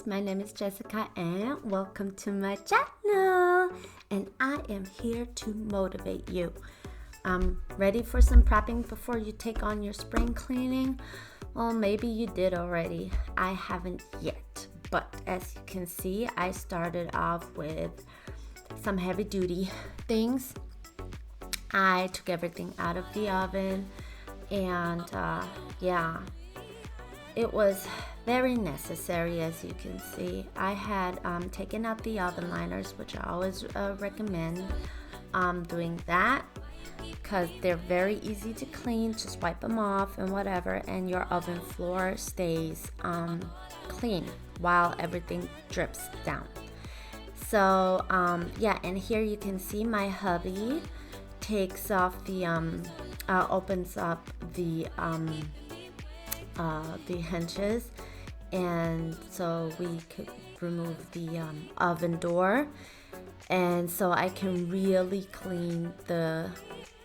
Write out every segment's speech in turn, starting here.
my name is Jessica and welcome to my channel. And I am here to motivate you. Ready for some prepping before you take on your spring cleaning? Well, maybe you did already. I haven't yet, but as you can see, I started off with some heavy duty things. I took everything out of the oven and it was very necessary. As you can see, I had taken out the oven liners, which I always recommend doing that because they're very easy to clean. Just wipe them off and whatever, and your oven floor stays clean while everything drips down. So and here you can see my hubby takes off the opens up the hinges, and so we could remove the oven door, and so I can really clean the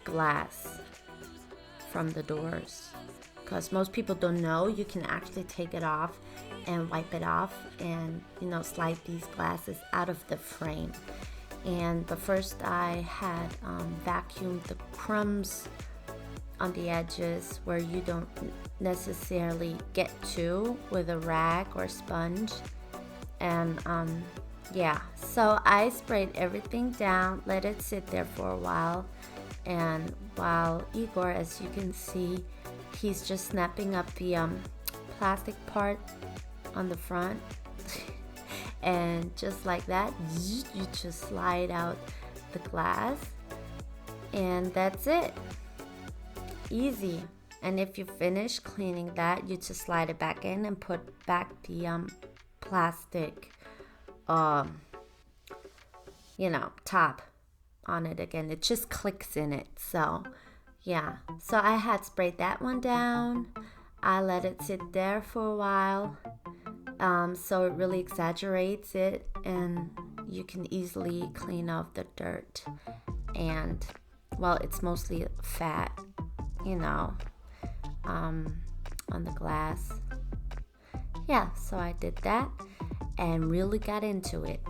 glass from the doors, because most people don't know you can actually take it off and wipe it off and slide these glasses out of the frame. But first I had vacuumed the crumbs on the edges where you don't necessarily get to with a rag or sponge. And so I sprayed everything down, let it sit there for a while, and while Igor, as you can see, he's just snapping up the plastic part on the front. And just like that, you just slide out the glass, and that's it. Easy. And if you finish cleaning that, you just slide it back in and put back the plastic top on it again. It just clicks in it. So so I had sprayed that one down. I let it sit there for a while, so it really exaggerates it, and you can easily clean off the dirt. And well, it's mostly fat, on the glass. So I did that and really got into it.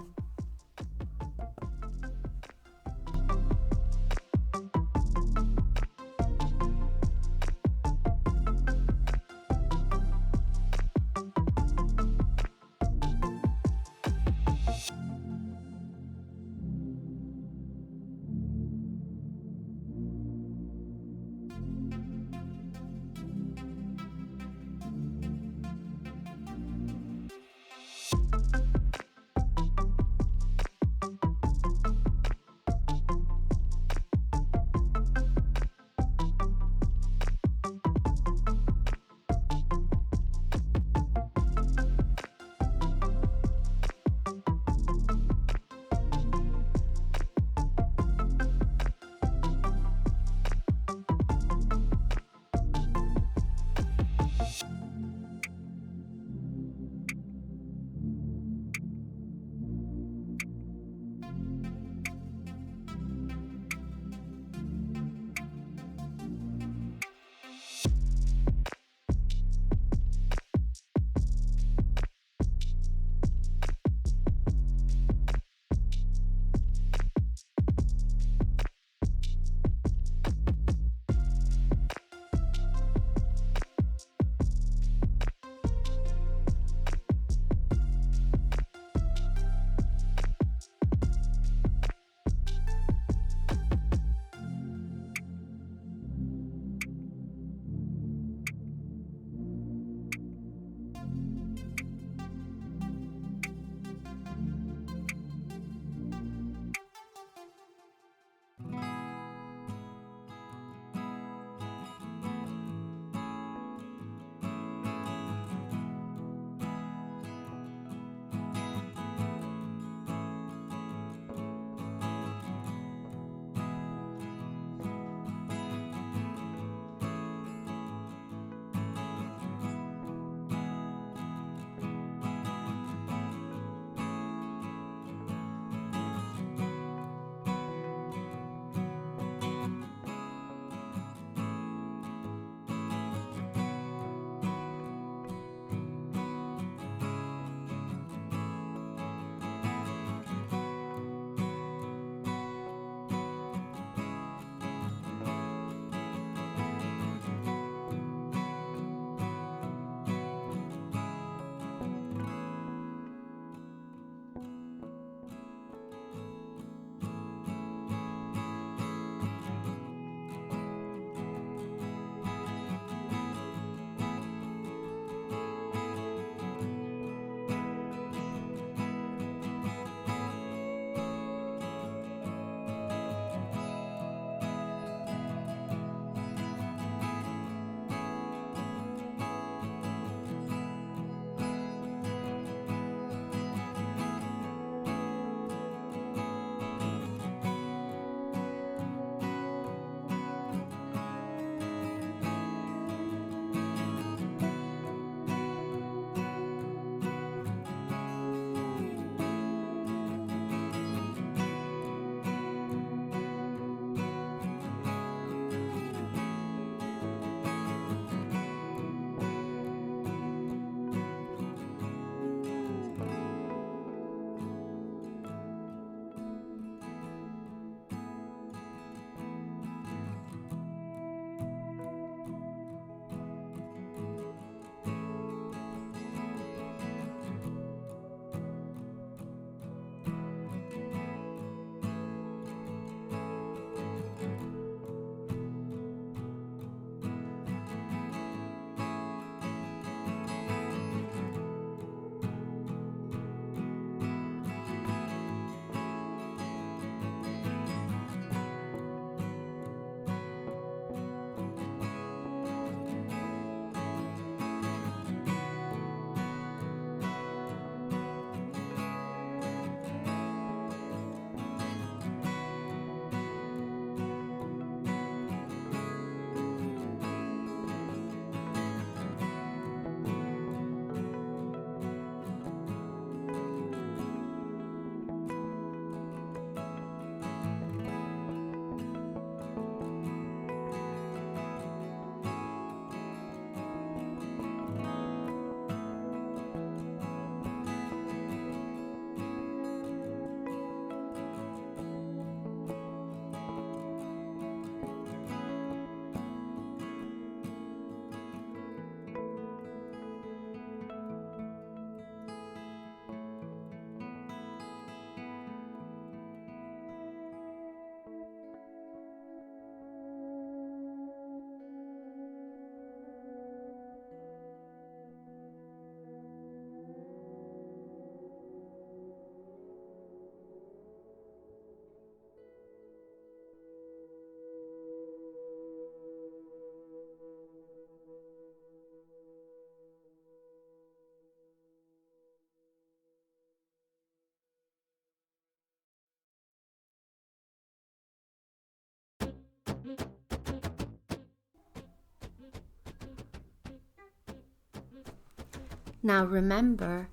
Now remember,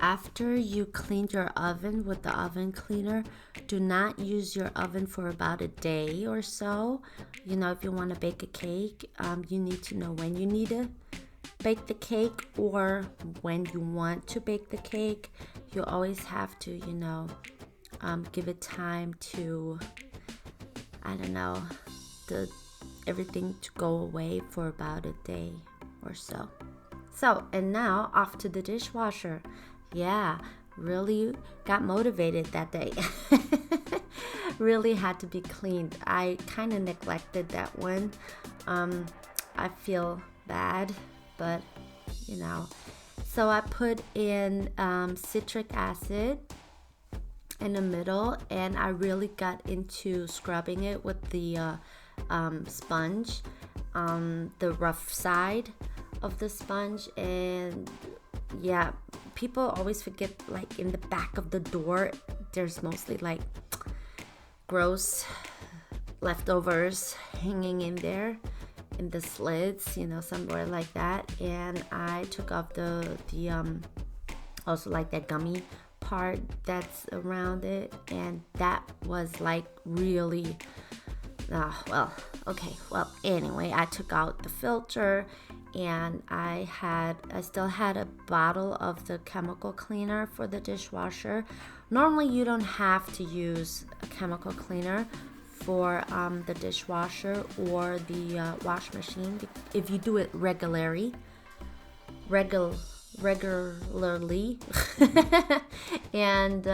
after you cleaned your oven with the oven cleaner, do not use your oven for about a day or so. You know, if you want to bake a cake, you need to know when you need to bake the cake or when you want to bake the cake. You always have to, you know, give it time to, I don't know, everything to go away for about a day or so. So, and now off to the dishwasher. Yeah, really got motivated that day. Really had to be cleaned. I kind of neglected that one. I feel bad, but you know. So I put in citric acid in the middle, and I really got into scrubbing it with the sponge, the rough side of the sponge. And yeah, people always forget, like in the back of the door there's mostly like gross leftovers hanging in there in the slits, you know, somewhere like that. And I took off the also like that gummy part that's around it, and that was like really well, anyway, I took out the filter, and I still had a bottle of the chemical cleaner for the dishwasher. Normally you don't have to use a chemical cleaner for the dishwasher or the wash machine if you do it regularly. And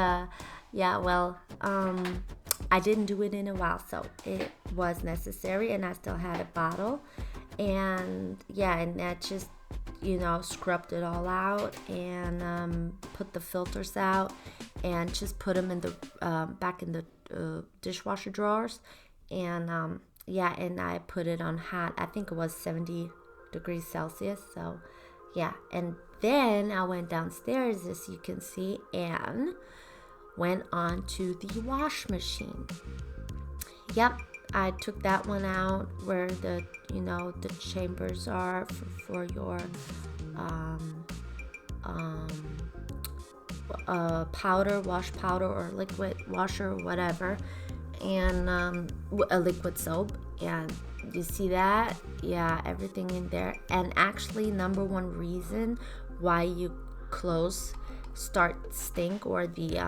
yeah, well, I didn't do it in a while, so it was necessary, and I still had a bottle. And yeah, and that just, you know, scrubbed it all out and put the filters out and just put them in the back in the dishwasher drawers. And yeah, and I put it on hot. I think it was 70 degrees Celsius. So yeah, and then I went downstairs, as you can see, and went on to the wash machine. Yep, I took that one out where the, you know, the chambers are for your powder, wash powder, or liquid washer, or whatever, and a liquid soap. And you see that? Yeah, everything in there. And actually, number one reason why you clothes start stink, or the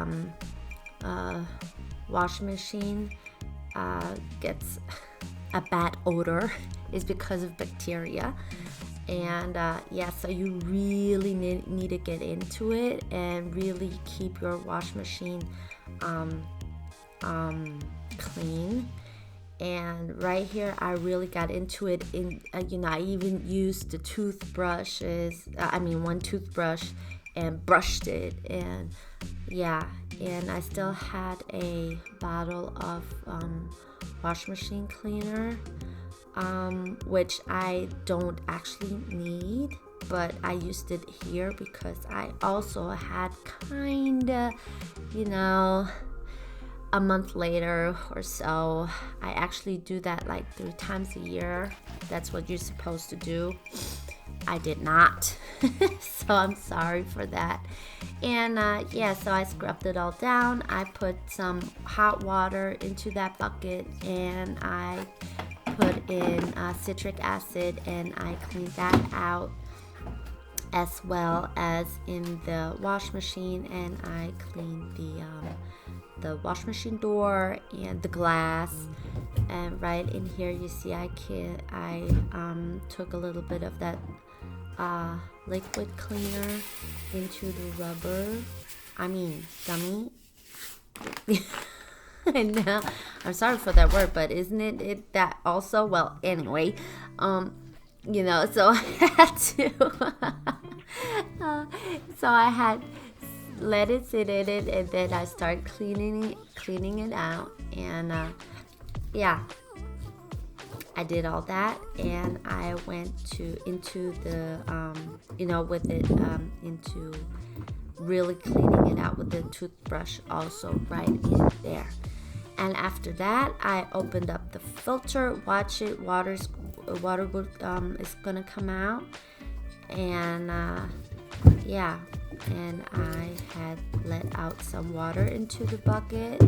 washing machine gets a bad odor, is because of bacteria. And yeah, so you really need to get into it and really keep your wash machine clean. And right here, I really got into it. In you know, I even used the toothbrushes. One toothbrush, and brushed it. And yeah, and I still had a bottle of wash machine cleaner, which I don't actually need, but I used it here because I also had kinda, you know, a month later or so. I actually do that like 3 times a year. That's what you're supposed to do. I did not. So I'm sorry for that. And yeah, so I scrubbed it all down. I put some hot water into that bucket, and I put in citric acid, and I cleaned that out, as well as in the wash machine. And I cleaned the wash machine door and the glass. And right in here, you see I took a little bit of that liquid cleaner into the gummy. And now, I'm sorry for that word, but isn't it that also? Well, anyway, you know, so I had to so I had let it sit in it, and then I started cleaning it out. And yeah, I did all that, and I went into the with it into really cleaning it out with the toothbrush also right in there. And after that, I opened up the filter. Watch it. Water is gonna come out. And yeah, and I had let out some water into the bucket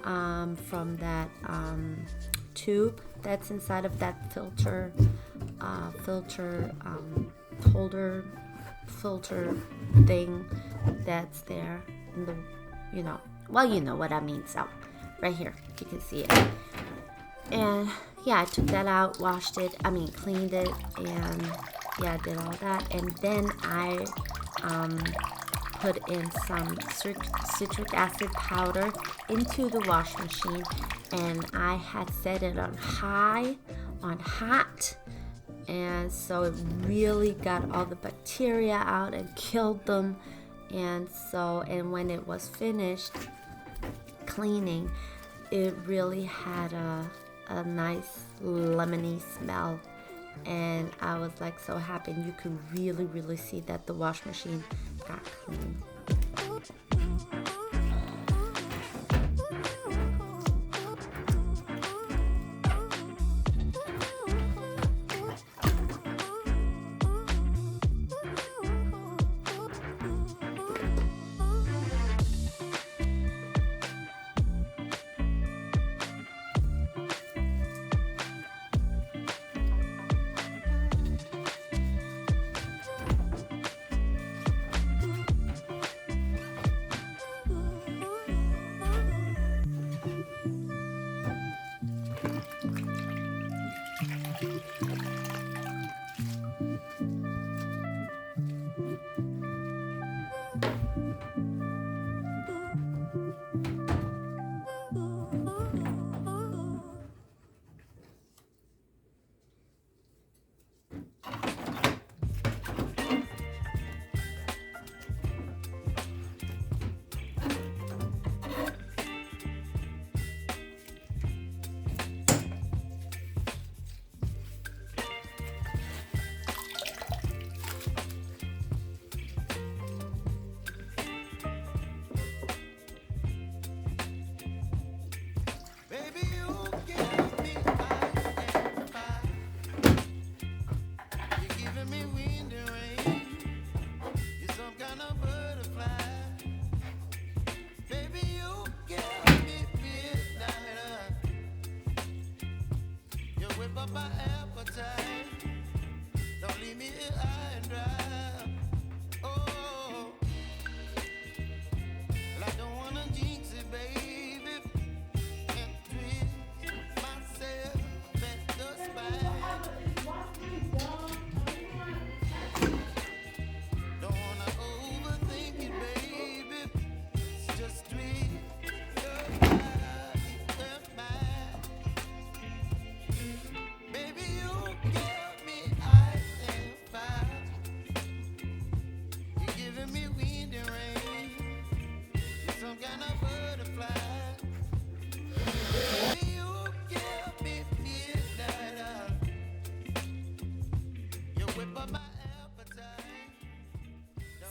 from that tube that's inside of that filter holder filter thing that's there in the, you know what I mean. So right here you can see it. And yeah, I took that out, cleaned it, and yeah, I did all that. And then I put in some citric acid powder into the wash machine, and I had set it on hot, and so it really got all the bacteria out and killed them. And when it was finished cleaning, it really had a nice lemony smell, and I was like so happy. And you could really see that the wash machine got clean.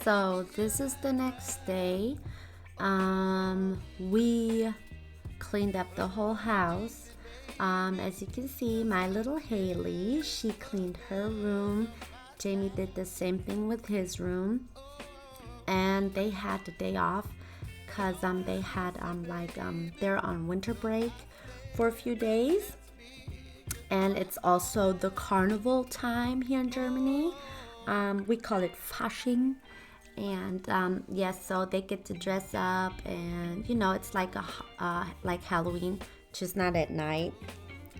So this is the next day. We cleaned up the whole house. As you can see, my little Haley, she cleaned her room. Jamie did the same thing with his room. And they had the day off because they had they're on winter break for a few days. And it's also the carnival time here in Germany. We call it Fasching. And yes, so they get to dress up, and it's like like Halloween, just not at night.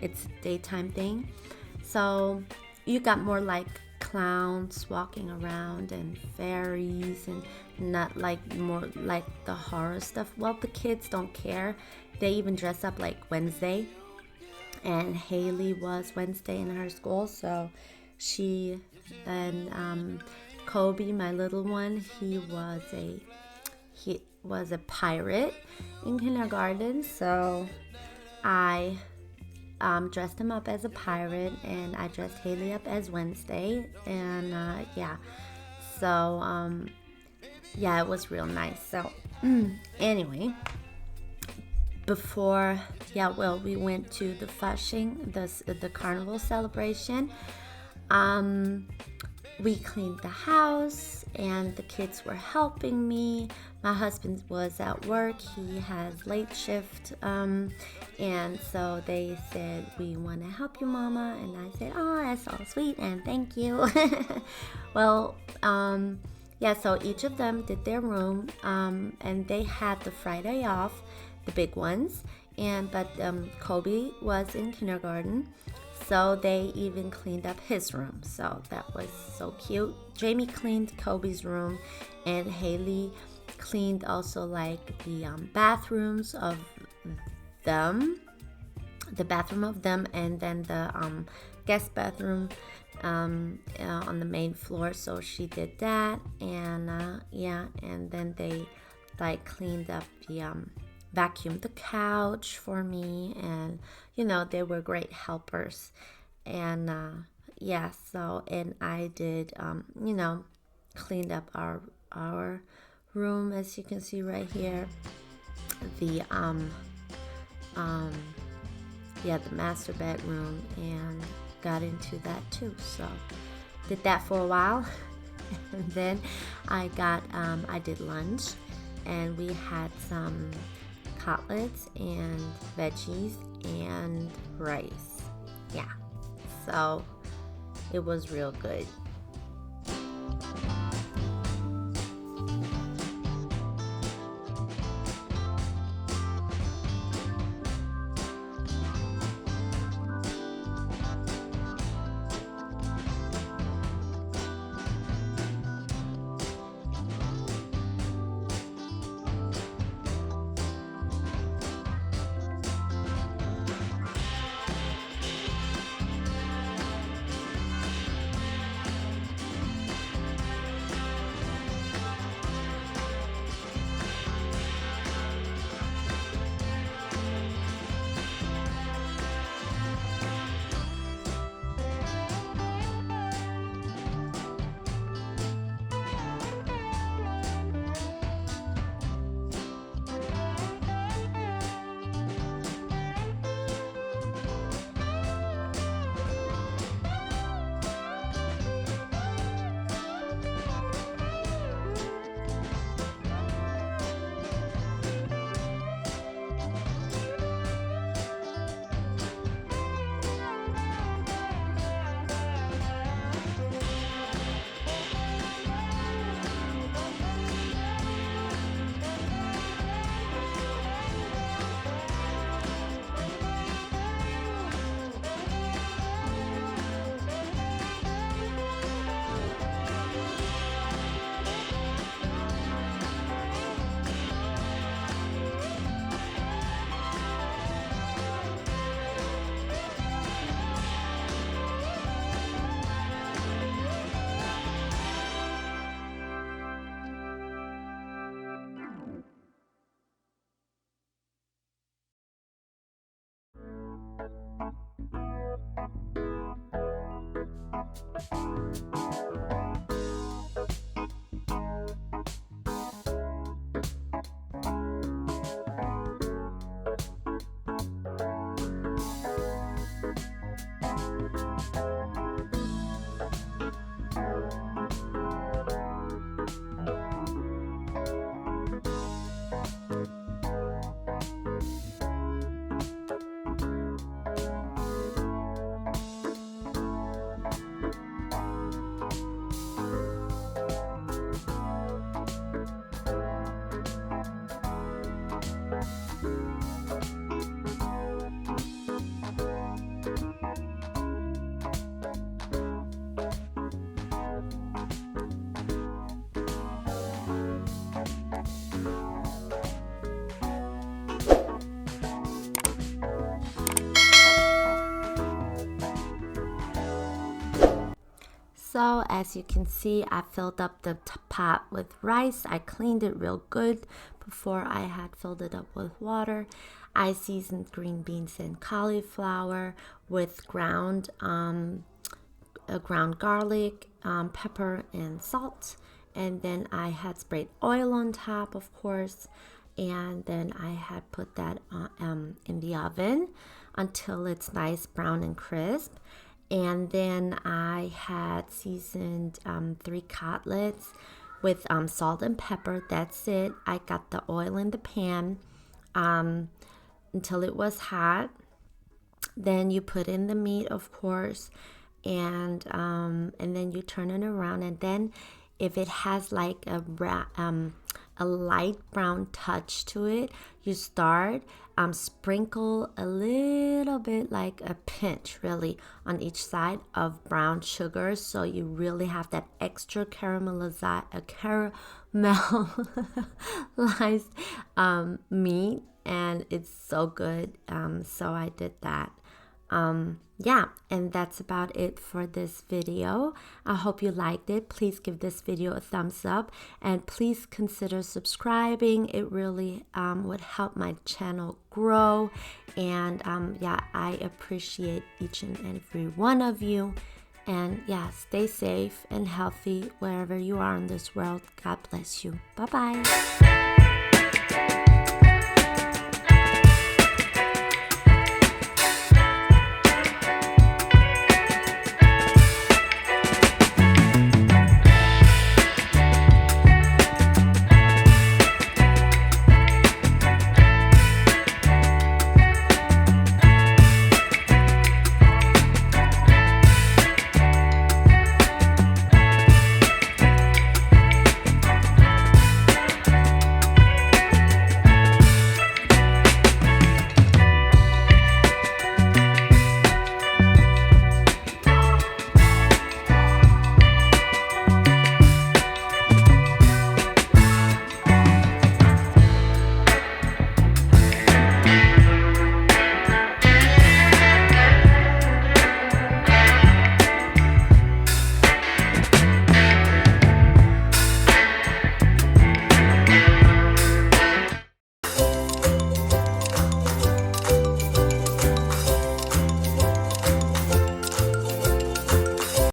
It's a daytime thing. So you got more like clowns walking around and fairies, and not like more like the horror stuff. Well, the kids don't care. They even dress up like Wednesday. And Haley was Wednesday in her school, so she and Kobe, my little one, he was a pirate in kindergarten. So I dressed him up as a pirate, and I dressed Haley up as Wednesday, and yeah, so yeah, it was real nice. So anyway, before, yeah, well, we went to the Flushing, the carnival celebration. We cleaned the house and the kids were helping me. My husband was at work. He has late shift. And so they said, we want to help you, Mama. And I said, oh, that's so sweet and thank you. Well, yeah, so each of them did their room. And they had the Friday off, the big ones. But Kobe was in kindergarten. So they even cleaned up his room. So that was so cute. Jamie cleaned Kobe's room, and Haley cleaned also like the bathrooms of them, and then the guest bathroom on the main floor. So she did that, and yeah, and then they like cleaned up the vacuumed the couch for me, and they were great helpers. And yeah, so and I did cleaned up our room, as you can see right here, the yeah, the master bedroom, and got into that too. So did that for a while. And then I did lunch, and we had some cutlets and veggies and rice. Yeah, so it was real good. So as you can see, I filled up the pot with rice. I cleaned it real good before I had filled it up with water. I seasoned green beans and cauliflower with ground garlic, pepper, and salt. And then I had sprayed oil on top, of course. and then I had put that in the oven until it's nice brown and crisp. And then I had seasoned 3 cutlets with salt and pepper. That's it. I got the oil in the pan until it was hot. Then you put in the meat, of course, and then you turn it around. And then if it has like a light brown touch to it, you start sprinkle a little bit, like a pinch really, on each side of brown sugar, so you really have that extra caramelized meat, and it's so good. So I did that. Yeah, and that's about it for this video. I hope you liked it. Please give this video a thumbs up, and please consider subscribing. It really would help my channel grow. And yeah, I appreciate each and every one of you. And yeah, stay safe and healthy wherever you are in this world. God bless you. Bye bye.